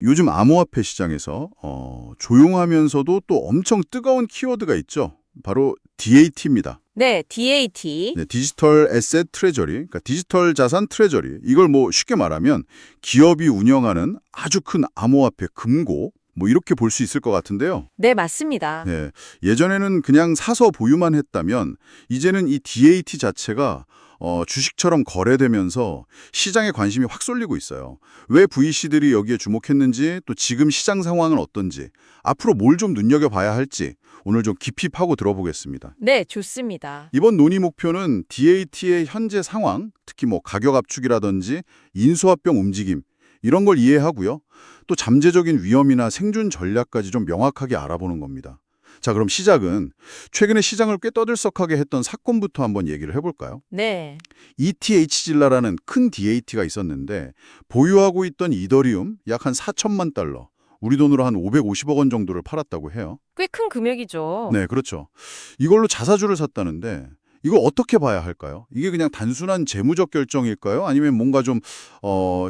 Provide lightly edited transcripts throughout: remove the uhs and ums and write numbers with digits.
요즘 암호화폐 시장에서 조용하면서도 또 엄청 뜨거운 키워드가 있죠. 바로 DAT입니다. 네, DAT. 네, 디지털 에셋 트레저리, 그러니까 디지털 자산 트레저리. 이걸 뭐 쉽게 말하면 기업이 운영하는 아주 큰 암호화폐 금고, 뭐 이렇게 볼 수 있을 것 같은데요. 네, 맞습니다. 네, 예전에는 그냥 사서 보유만 했다면 이제는 이 DAT 자체가 주식처럼 거래되면서 시장에 관심이 확 쏠리고 있어요. 왜 VC들이 여기에 주목했는지, 또 지금 시장 상황은 어떤지, 앞으로 뭘 좀 눈여겨봐야 할지 오늘 좀 깊이 파고 들어보겠습니다. 네, 좋습니다. 이번 논의 목표는 DAT의 현재 상황, 특히 뭐 가격 압축이라든지 인수합병 움직임, 이런 걸 이해하고요. 또 잠재적인 위험이나 생존 전략까지 좀 명확하게 알아보는 겁니다. 자, 그럼 시작은 최근에 시장을 꽤 떠들썩하게 했던 사건부터 한번 얘기를 해볼까요? 네. ETH질라라는 큰 DAT가 있었는데 보유하고 있던 이더리움 약 한 4천만 달러, 우리 돈으로 한 550억 원 정도를 팔았다고 해요. 꽤 큰 금액이죠. 네, 그렇죠. 이걸로 자사주를 샀다는데 이거 어떻게 봐야 할까요? 이게 그냥 단순한 재무적 결정일까요? 아니면 뭔가 좀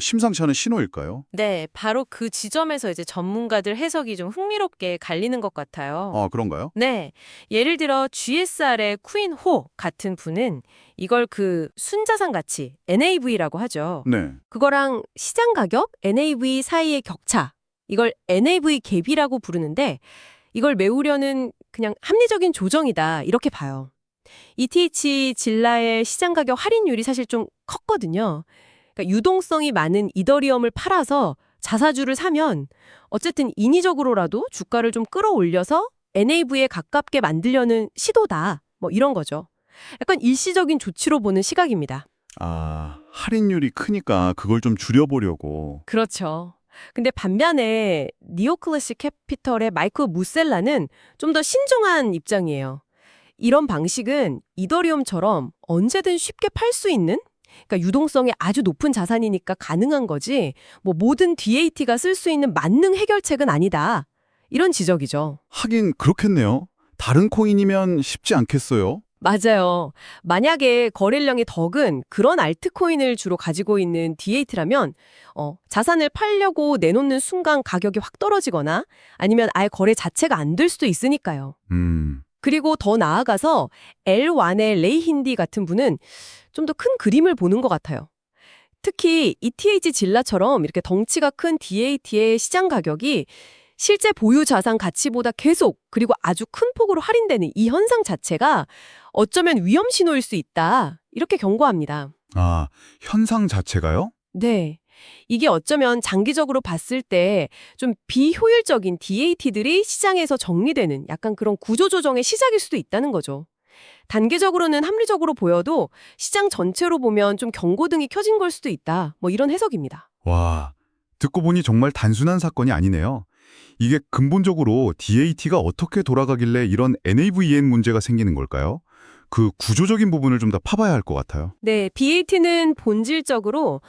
심상치 않은 신호일까요? 네, 바로 그 지점에서 이제 전문가들 해석이 좀 흥미롭게 갈리는 것 같아요. 아, 그런가요? 네, 예를 들어 GSR의 쿠인 호 같은 분은 이걸 그 순자산 가치, NAV라고 하죠. 네. 그거랑 시장 가격, NAV 사이의 격차, 이걸 NAV 갭이라고 부르는데 이걸 메우려는 그냥 합리적인 조정이다, 이렇게 봐요. ETH 질라의 시장 가격 할인율이 사실 좀 컸거든요. 그러니까 유동성이 많은 이더리움을 팔아서 자사주를 사면 어쨌든 인위적으로라도 주가를 좀 끌어올려서 NAV에 가깝게 만들려는 시도다. 뭐 이런 거죠. 약간 일시적인 조치로 보는 시각입니다. 아, 할인율이 크니까 그걸 좀 줄여보려고. 그렇죠. 근데 반면에 니오클래식 캐피털의 마이크 무셀라는 좀 더 신중한 입장이에요. 이런 방식은 이더리움처럼 언제든 쉽게 팔 수 있는, 그러니까 유동성이 아주 높은 자산이니까 가능한 거지, 뭐 모든 DAT가 쓸 수 있는 만능 해결책은 아니다. 이런 지적이죠. 하긴 그렇겠네요. 다른 코인이면 쉽지 않겠어요? 맞아요. 만약에 거래량이 적은 그런 알트코인을 주로 가지고 있는 DAT라면 자산을 팔려고 내놓는 순간 가격이 확 떨어지거나 아니면 아예 거래 자체가 안 될 수도 있으니까요. 그리고 더 나아가서 L1의 레이 힌디 같은 분은 좀 더 큰 그림을 보는 것 같아요. 특히 ETH 질라처럼 이렇게 덩치가 큰 DAT의 시장 가격이 실제 보유 자산 가치보다 계속 그리고 아주 큰 폭으로 할인되는 이 현상 자체가 어쩌면 위험 신호일 수 있다. 이렇게 경고합니다. 아, 현상 자체가요? 네. 이게 어쩌면 장기적으로 봤을 때 좀 비효율적인 DAT들이 시장에서 정리되는 약간 그런 구조조정의 시작일 수도 있다는 거죠. 단계적으로는 합리적으로 보여도 시장 전체로 보면 좀 경고등이 켜진 걸 수도 있다. 뭐 이런 해석입니다. 와, 듣고 보니 정말 단순한 사건이 아니네요. 이게 근본적으로 DAT가 어떻게 돌아가길래 이런 NAVN 문제가 생기는 걸까요? 그 구조적인 부분을 좀 더 파봐야 할 것 같아요. 네, BAT는 본질적으로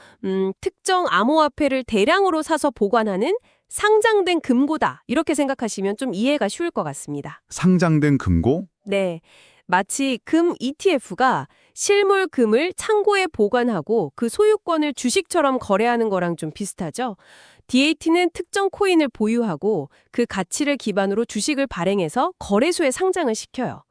특정 암호화폐를 대량으로 사서 보관하는 상장된 금고다. 이렇게 생각하시면 좀 이해가 쉬울 것 같습니다. 상장된 금고? 네, 마치 금 ETF가 실물 금을 창고에 보관하고 그 소유권을 주식처럼 거래하는 거랑 좀 비슷하죠. DAT는 특정 코인을 보유하고 그 가치를 기반으로 주식을 발행해서 거래소에 상장을 시켜요.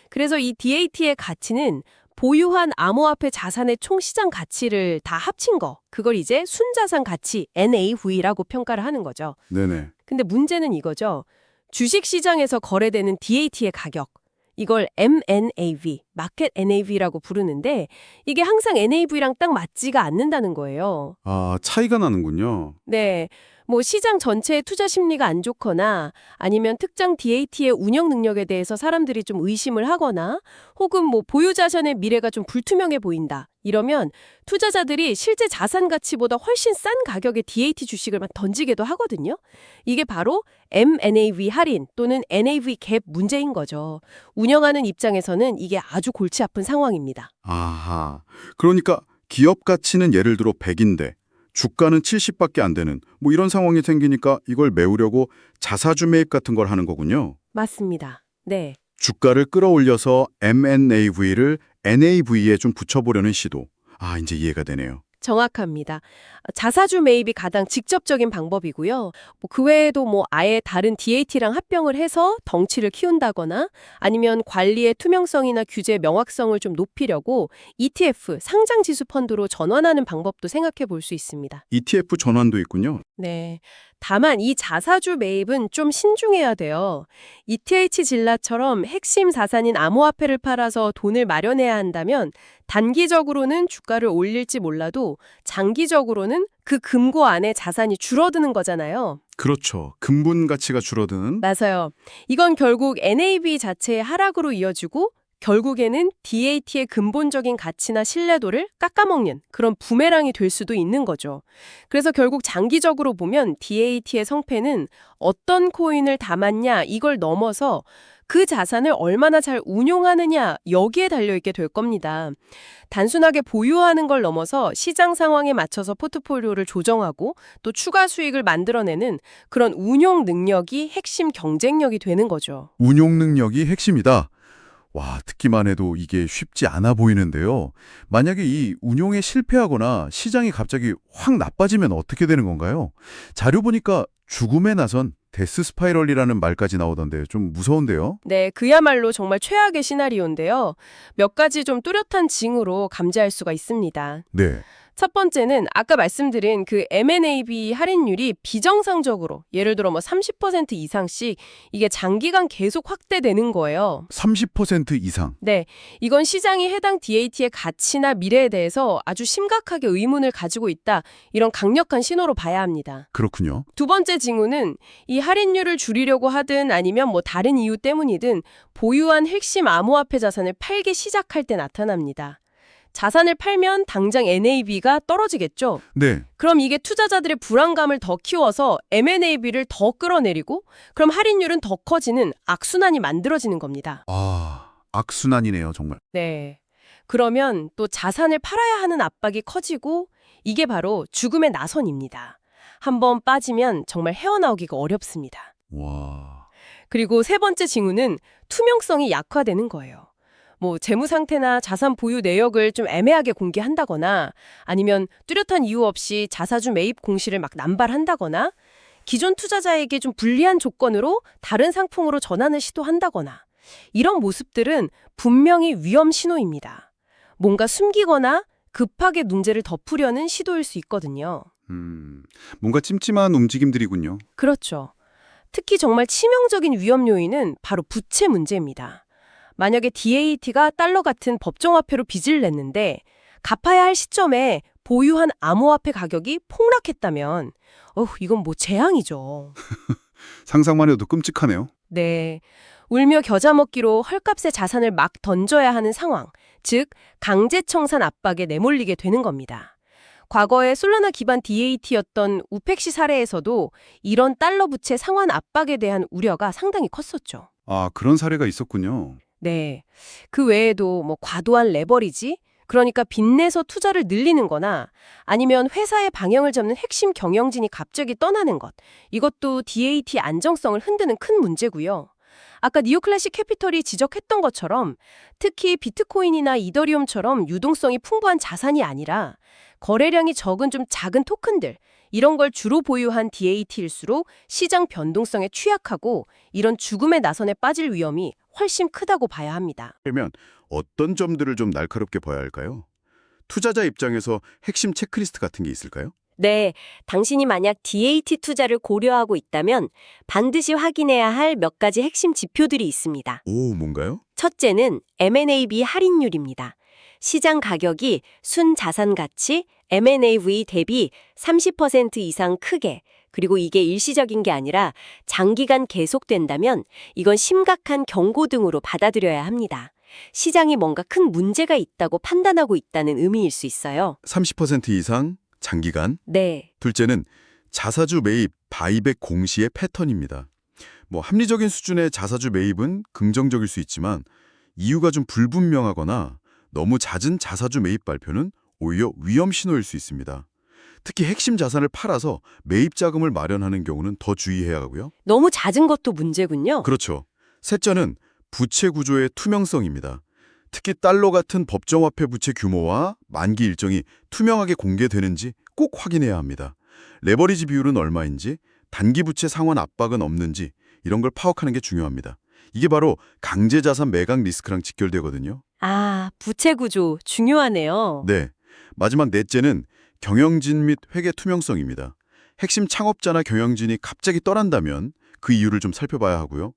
그래서 이 DAT의 가치는 보유한 암호화폐 자산의 총 시장 가치를 다 합친 거, 그걸 이제 순자산 가치 NAV라고 평가를 하는 거죠. 네네. 근데 문제는 이거죠. 주식 시장에서 거래되는 DAT의 가격, 이걸 MNAV, 마켓 NAV라고 부르는데 이게 항상 NAV랑 딱 맞지가 않는다는 거예요. 아, 차이가 나는군요. 네, 뭐 시장 전체의 투자 심리가 안 좋거나 아니면 특정 DAT의 운영 능력에 대해서 사람들이 좀 의심을 하거나 혹은 뭐 보유 자산의 미래가 좀 불투명해 보인다. 이러면 투자자들이 실제 자산 가치보다 훨씬 싼 가격의 DAT 주식을 막 던지기도 하거든요. 이게 바로 MNAV 할인 또는 NAV 갭 문제인 거죠. 운영하는 입장에서는 이게 아주 골치 아픈 상황입니다. 아하. 그러니까 기업 가치는 예를 들어 100인데 주가는 70밖에 안 되는 뭐 이런 상황이 생기니까 이걸 메우려고 자사주 매입 같은 걸 하는 거군요. 맞습니다. 네. 주가를 끌어올려서 MNAV를 NAV에 좀 붙여보려는 시도. 아, 이제 이해가 되네요. 정확합니다. 자사주 매입이 가장 직접적인 방법이고요. 그 외에도 아예 다른 DAT랑 합병을 해서 덩치를 키운다거나 아니면 관리의 투명성이나 규제 명확성을 좀 높이려고 ETF, 상장 지수 펀드로 전환하는 방법도 생각해 볼 수 있습니다. ETF 전환도 있군요. 네. 다만 이 자사주 매입은 좀 신중해야 돼요. ETH 질라처럼 핵심 자산인 암호화폐를 팔아서 돈을 마련해야 한다면 단기적으로는 주가를 올릴지 몰라도 장기적으로는 그 금고 안에 자산이 줄어드는 거잖아요. 그렇죠. 근본 가치가 줄어드는. 맞아요. 이건 결국 NAV 자체의 하락으로 이어지고 결국에는 DAT의 근본적인 가치나 신뢰도를 깎아먹는 그런 부메랑이 될 수도 있는 거죠. 그래서 결국 장기적으로 보면 DAT의 성패는 어떤 코인을 담았냐 이걸 넘어서 그 자산을 얼마나 잘 운용하느냐 여기에 달려있게 될 겁니다. 단순하게 보유하는 걸 넘어서 시장 상황에 맞춰서 포트폴리오를 조정하고 또 추가 수익을 만들어내는 그런 운용 능력이 핵심 경쟁력이 되는 거죠. 운용 능력이 핵심이다. 와, 듣기만 해도 이게 쉽지 않아 보이는데요. 만약에 이 운용에 실패하거나 시장이 갑자기 확 나빠지면 어떻게 되는 건가요? 자료 보니까 죽음에 나선 데스 스파이럴이라는 말까지 나오던데 좀 무서운데요? 네, 그야말로 정말 최악의 시나리오인데요. 몇 가지 좀 뚜렷한 징후로 감지할 수가 있습니다. 네. 첫 번째는 아까 말씀드린 그 M&AV 할인율이 비정상적으로 예를 들어 30% 이상씩 이게 장기간 계속 확대되는 거예요. 30% 이상. 네, 이건 시장이 해당 DAT의 가치나 미래에 대해서 아주 심각하게 의문을 가지고 있다. 이런 강력한 신호로 봐야 합니다. 그렇군요. 두 번째 징후는 이 할인율을 줄이려고 하든 아니면 다른 이유 때문이든 보유한 핵심 암호화폐 자산을 팔기 시작할 때 나타납니다. 자산을 팔면 당장 NAV가 떨어지겠죠. 네. 그럼 이게 투자자들의 불안감을 더 키워서 M&AV를 더 끌어내리고 그럼 할인율은 더 커지는 악순환이 만들어지는 겁니다. 아, 악순환이네요, 정말. 네. 그러면 또 자산을 팔아야 하는 압박이 커지고 이게 바로 죽음의 나선입니다. 한번 빠지면 정말 헤어나오기가 어렵습니다. 와. 그리고 세 번째 징후는 투명성이 약화되는 거예요. 재무 상태나 자산 보유 내역을 좀 애매하게 공개한다거나 아니면 뚜렷한 이유 없이 자사주 매입 공시를 막 남발한다거나 기존 투자자에게 좀 불리한 조건으로 다른 상품으로 전환을 시도한다거나 이런 모습들은 분명히 위험 신호입니다. 뭔가 숨기거나 급하게 문제를 덮으려는 시도일 수 있거든요. 뭔가 찜찜한 움직임들이군요. 그렇죠. 특히 정말 치명적인 위험 요인은 바로 부채 문제입니다. 만약에 DAT가 달러 같은 법정화폐로 빚을 냈는데 갚아야 할 시점에 보유한 암호화폐 가격이 폭락했다면 이건 재앙이죠. 상상만 해도 끔찍하네요. 네. 울며 겨자 먹기로 헐값의 자산을 막 던져야 하는 상황, 즉 강제 청산 압박에 내몰리게 되는 겁니다. 과거에 솔라나 기반 DAT였던 우펙시 사례에서도 이런 달러 부채 상환 압박에 대한 우려가 상당히 컸었죠. 아, 그런 사례가 있었군요. 네. 그 외에도 과도한 레버리지, 그러니까 빚내서 투자를 늘리는 거나 아니면 회사의 방향을 잡는 핵심 경영진이 갑자기 떠나는 것. 이것도 DAT 안정성을 흔드는 큰 문제고요. 아까 니오클래식 캐피털이 지적했던 것처럼 특히 비트코인이나 이더리움처럼 유동성이 풍부한 자산이 아니라 거래량이 적은 좀 작은 토큰들, 이런 걸 주로 보유한 DAT일수록 시장 변동성에 취약하고 이런 죽음의 나선에 빠질 위험이 훨씬 크다고 봐야 합니다. 그러면 어떤 점들을 좀 날카롭게 봐야 할까요? 투자자 입장에서 핵심 체크리스트 같은 게 있을까요? 네, 당신이 만약 DAT 투자를 고려하고 있다면 반드시 확인해야 할 몇 가지 핵심 지표들이 있습니다. 오, 뭔가요? 첫째는 M&AV 할인율입니다. 시장 가격이 순 자산 가치 M&AV 대비 30% 이상 크게, 그리고 이게 일시적인 게 아니라 장기간 계속된다면 이건 심각한 경고 등으로 받아들여야 합니다. 시장이 뭔가 큰 문제가 있다고 판단하고 있다는 의미일 수 있어요. 30% 이상, 장기간. 네. 둘째는 자사주 매입, 바이백 공시의 패턴입니다. 합리적인 수준의 자사주 매입은 긍정적일 수 있지만 이유가 좀 불분명하거나 너무 잦은 자사주 매입 발표는 오히려 위험 신호일 수 있습니다. 특히 핵심 자산을 팔아서 매입 자금을 마련하는 경우는 더 주의해야 하고요. 너무 잦은 것도 문제군요. 그렇죠. 셋째는 부채 구조의 투명성입니다. 특히 달러 같은 법정화폐 부채 규모와 만기 일정이 투명하게 공개되는지 꼭 확인해야 합니다. 레버리지 비율은 얼마인지, 단기 부채 상환 압박은 없는지 이런 걸 파악하는 게 중요합니다. 이게 바로 강제자산 매각 리스크랑 직결되거든요. 아, 부채 구조 중요하네요. 네. 마지막 넷째는 경영진 및 회계 투명성입니다. 핵심 창업자나 경영진이 갑자기 떠난다면 그 이유를 좀 살펴봐야 하고요.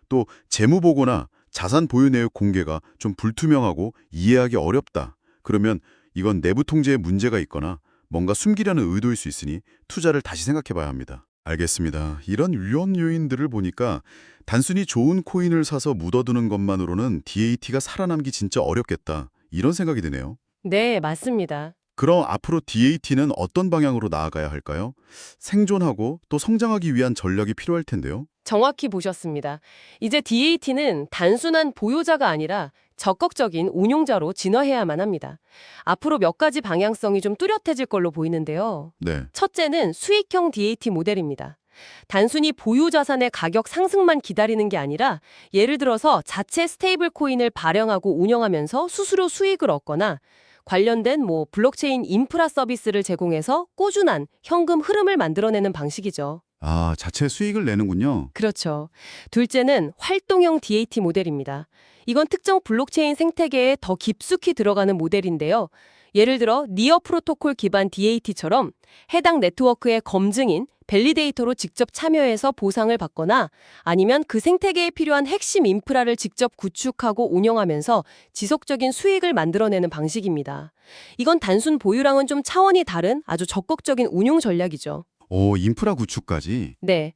또 재무보고나 자산 보유 내역 공개가 좀 불투명하고 이해하기 어렵다. 그러면 이건 내부 통제에 문제가 있거나 뭔가 숨기려는 의도일 수 있으니 투자를 다시 생각해봐야 합니다. 알겠습니다. 이런 위험 요인들을 보니까 단순히 좋은 코인을 사서 묻어두는 것만으로는 DAT가 살아남기 진짜 어렵겠다. 이런 생각이 드네요. 네, 맞습니다. 그럼 앞으로 DAT는 어떤 방향으로 나아가야 할까요? 생존하고 또 성장하기 위한 전략이 필요할 텐데요. 정확히 보셨습니다. 이제 DAT는 단순한 보유자가 아니라 적극적인 운용자로 진화해야만 합니다. 앞으로 몇 가지 방향성이 좀 뚜렷해질 걸로 보이는데요. 네. 첫째는 수익형 DAT 모델입니다. 단순히 보유 자산의 가격 상승만 기다리는 게 아니라 예를 들어서 자체 스테이블 코인을 발행하고 운영하면서 수수료 수익을 얻거나 관련된 블록체인 인프라 서비스를 제공해서 꾸준한 현금 흐름을 만들어내는 방식이죠. 아, 자체 수익을 내는군요. 그렇죠. 둘째는 활동형 DAT 모델입니다. 이건 특정 블록체인 생태계에 더 깊숙이 들어가는 모델인데요. 예를 들어 니어 프로토콜 기반 DAT처럼 해당 네트워크의 검증인 밸리데이터로 직접 참여해서 보상을 받거나 아니면 그 생태계에 필요한 핵심 인프라를 직접 구축하고 운영하면서 지속적인 수익을 만들어내는 방식입니다. 이건 단순 보유랑은 좀 차원이 다른 아주 적극적인 운용 전략이죠. 오, 인프라 구축까지. 네.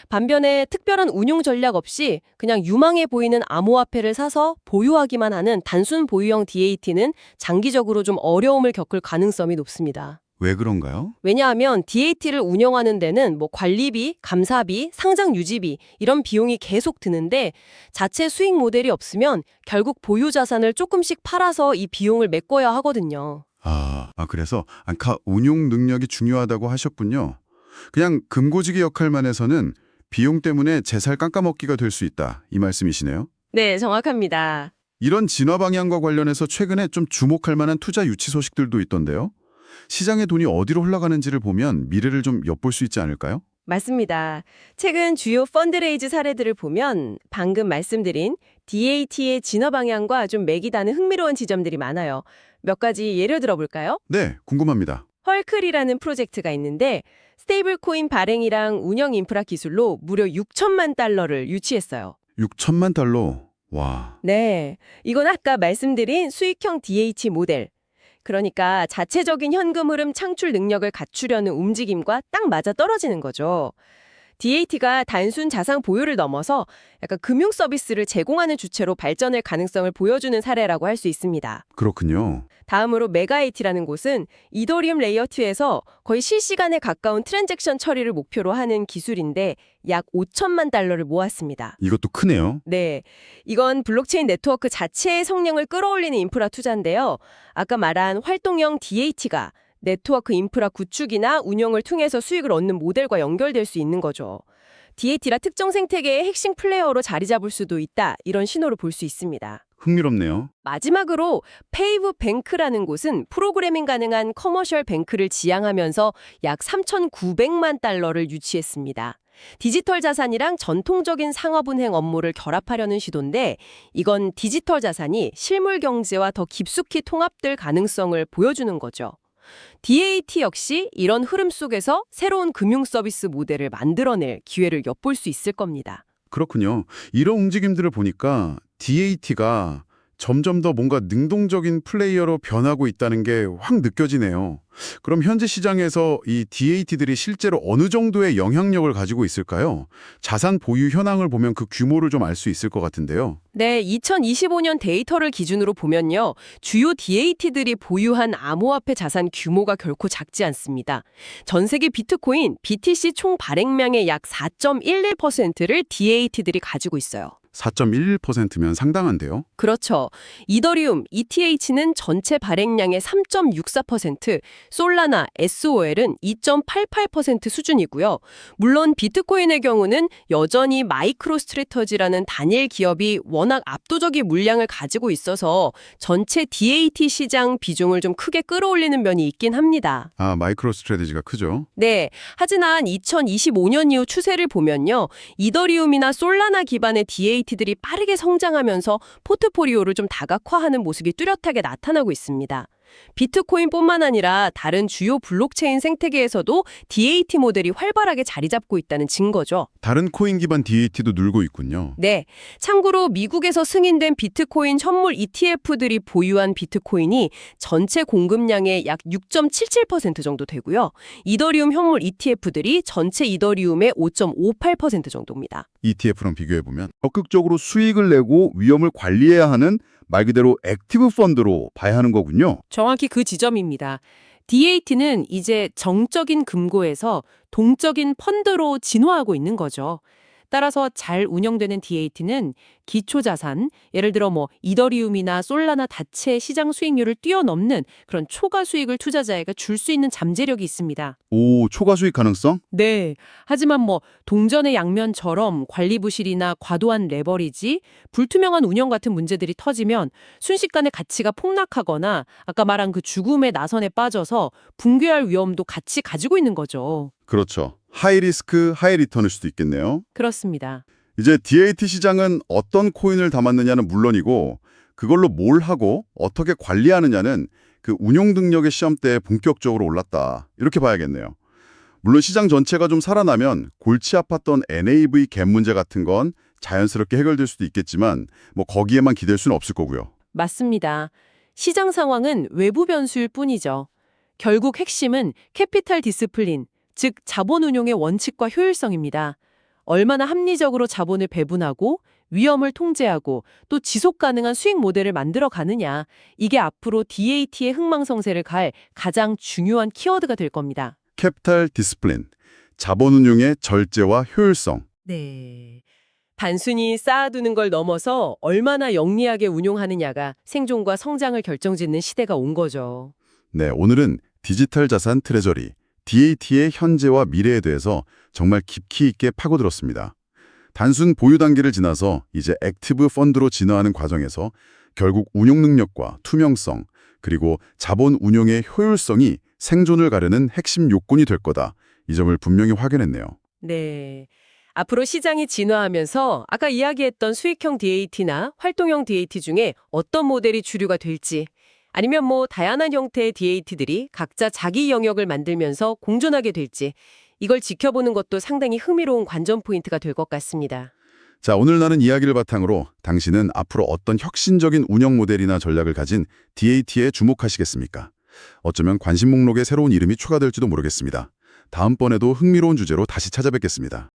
반면에 특별한 운용 전략 없이 그냥 유망해 보이는 암호화폐를 사서 보유하기만 하는 단순 보유형 DAT는 장기적으로 좀 어려움을 겪을 가능성이 높습니다. 왜 그런가요? 왜냐하면 DAT를 운영하는 데는 관리비, 감사비, 상장 유지비 이런 비용이 계속 드는데 자체 수익 모델이 없으면 결국 보유 자산을 조금씩 팔아서 이 비용을 메꿔야 하거든요. 그래서 아까 운용 능력이 중요하다고 하셨군요. 그냥 금고지기 역할만 해서는 비용 때문에 제살 깎아먹기가 될 수 있다. 이 말씀이시네요. 네, 정확합니다. 이런 진화 방향과 관련해서 최근에 좀 주목할 만한 투자 유치 소식들도 있던데요. 시장의 돈이 어디로 흘러가는지를 보면 미래를 좀 엿볼 수 있지 않을까요? 맞습니다. 최근 주요 펀드레이즈 사례들을 보면 방금 말씀드린 DAT의 진화 방향과 좀 맥이다는 흥미로운 지점들이 많아요. 몇 가지 예를 들어볼까요? 네, 궁금합니다. 헐클이라는 프로젝트가 있는데 스테이블 코인 발행이랑 운영 인프라 기술로 무려 6천만 달러를 유치했어요. 6천만 달러. 와. 네, 이건 아까 말씀드린 수익형 DAT 모델. 그러니까 자체적인 현금 흐름 창출 능력을 갖추려는 움직임과 딱 맞아 떨어지는 거죠. DAT가 단순 자산 보유를 넘어서 약간 금융 서비스를 제공하는 주체로 발전할 가능성을 보여주는 사례라고 할 수 있습니다. 그렇군요. 다음으로 메가에이티라는 곳은 이더리움 레이어 2에서 거의 실시간에 가까운 트랜잭션 처리를 목표로 하는 기술인데 약 5천만 달러를 모았습니다. 이것도 크네요. 네, 이건 블록체인 네트워크 자체의 성능을 끌어올리는 인프라 투자인데요. 아까 말한 활동형 DAT가 네트워크 인프라 구축이나 운영을 통해서 수익을 얻는 모델과 연결될 수 있는 거죠. DAT라 특정 생태계의 핵심 플레이어로 자리 잡을 수도 있다. 이런 신호를 볼 수 있습니다. 흥미롭네요. 마지막으로 페이브 뱅크라는 곳은 프로그래밍 가능한 커머셜 뱅크를 지향하면서 약 3,900만 달러를 유치했습니다. 디지털 자산이랑 전통적인 상업은행 업무를 결합하려는 시도인데 이건 디지털 자산이 실물 경제와 더 깊숙이 통합될 가능성을 보여주는 거죠. DAT 역시 이런 흐름 속에서 새로운 금융 서비스 모델을 만들어낼 기회를 엿볼 수 있을 겁니다. 그렇군요. 이런 움직임들을 보니까 DAT가 점점 더 뭔가 능동적인 플레이어로 변하고 있다는 게 확 느껴지네요. 그럼 현재 시장에서 이 DAT들이 실제로 어느 정도의 영향력을 가지고 있을까요? 자산 보유 현황을 보면 그 규모를 좀 알 수 있을 것 같은데요. 네, 2025년 데이터를 기준으로 보면요. 주요 DAT들이 보유한 암호화폐 자산 규모가 결코 작지 않습니다. 전 세계 비트코인, BTC 총 발행량의 약 4.11%를 DAT들이 가지고 있어요. 4.11%면 상당한데요. 그렇죠. 이더리움, ETH는 전체 발행량의 3.64%, 솔라나, SOL은 2.88% 수준이고요. 물론 비트코인의 경우는 여전히 마이크로스트래터지라는 단일 기업이 워낙 압도적인 물량을 가지고 있어서 전체 DAT 시장 비중을 좀 크게 끌어올리는 면이 있긴 합니다. 아, 마이크로 스트래티지가 크죠. 네. 하지만 2025년 이후 추세를 보면요. 이더리움이나 솔라나 기반의 DAT들이 빠르게 성장하면서 포트포리오를 좀 다각화하는 모습이 뚜렷하게 나타나고 있습니다. 비트코인뿐만 아니라 다른 주요 블록체인 생태계에서도 DAT 모델이 활발하게 자리 잡고 있다는 증거죠. 다른 코인 기반 DAT도 늘고 있군요. 네. 참고로 미국에서 승인된 비트코인 현물 ETF들이 보유한 비트코인이 전체 공급량의 약 6.77% 정도 되고요. 이더리움 현물 ETF들이 전체 이더리움의 5.58% 정도입니다. ETF랑 비교해보면 적극적으로 수익을 내고 위험을 관리해야 하는 말 그대로 액티브 펀드로 봐야 하는 거군요. 정확히 그 지점입니다. DAT는 이제 정적인 금고에서 동적인 펀드로 진화하고 있는 거죠. 따라서 잘 운영되는 DAT는 기초자산, 예를 들어 이더리움이나 솔라나 다체 시장 수익률을 뛰어넘는 그런 초과 수익을 투자자에게 줄 수 있는 잠재력이 있습니다. 오, 초과 수익 가능성? 네. 하지만 동전의 양면처럼 관리 부실이나 과도한 레버리지, 불투명한 운영 같은 문제들이 터지면 순식간에 가치가 폭락하거나 아까 말한 그 죽음의 나선에 빠져서 붕괴할 위험도 같이 가지고 있는 거죠. 그렇죠. 하이 리스크, 하이 리턴일 수도 있겠네요. 그렇습니다. 이제 DAT 시장은 어떤 코인을 담았느냐는 물론이고 그걸로 뭘 하고 어떻게 관리하느냐는 그 운용 능력의 시험대에 본격적으로 올랐다. 이렇게 봐야겠네요. 물론 시장 전체가 좀 살아나면 골치 아팠던 NAV 갭 문제 같은 건 자연스럽게 해결될 수도 있겠지만 거기에만 기댈 수는 없을 거고요. 맞습니다. 시장 상황은 외부 변수일 뿐이죠. 결국 핵심은 캐피탈 디스플린, 즉 자본 운용의 원칙과 효율성입니다. 얼마나 합리적으로 자본을 배분하고 위험을 통제하고 또 지속 가능한 수익 모델을 만들어 가느냐. 이게 앞으로 DAT의 흥망성쇠를 갈 가장 중요한 키워드가 될 겁니다. 캐피탈 디스플린, 자본 운용의 절제와 효율성. 네. 단순히 쌓아두는 걸 넘어서 얼마나 영리하게 운용하느냐가 생존과 성장을 결정짓는 시대가 온 거죠. 네, 오늘은 디지털 자산 트레저리, DAT의 현재와 미래에 대해서 정말 깊이 있게 파고들었습니다. 단순 보유 단계를 지나서 이제 액티브 펀드로 진화하는 과정에서 결국 운용 능력과 투명성, 그리고 자본 운용의 효율성이 생존을 가르는 핵심 요건이 될 거다. 이 점을 분명히 확인했네요. 네. 앞으로 시장이 진화하면서 아까 이야기했던 수익형 DAT나 활동형 DAT 중에 어떤 모델이 주류가 될지 아니면 다양한 형태의 DAT들이 각자 자기 영역을 만들면서 공존하게 될지 이걸 지켜보는 것도 상당히 흥미로운 관전 포인트가 될 것 같습니다. 자, 오늘 나눈 이야기를 바탕으로 당신은 앞으로 어떤 혁신적인 운영 모델이나 전략을 가진 DAT에 주목하시겠습니까? 어쩌면 관심 목록에 새로운 이름이 추가될지도 모르겠습니다. 다음번에도 흥미로운 주제로 다시 찾아뵙겠습니다.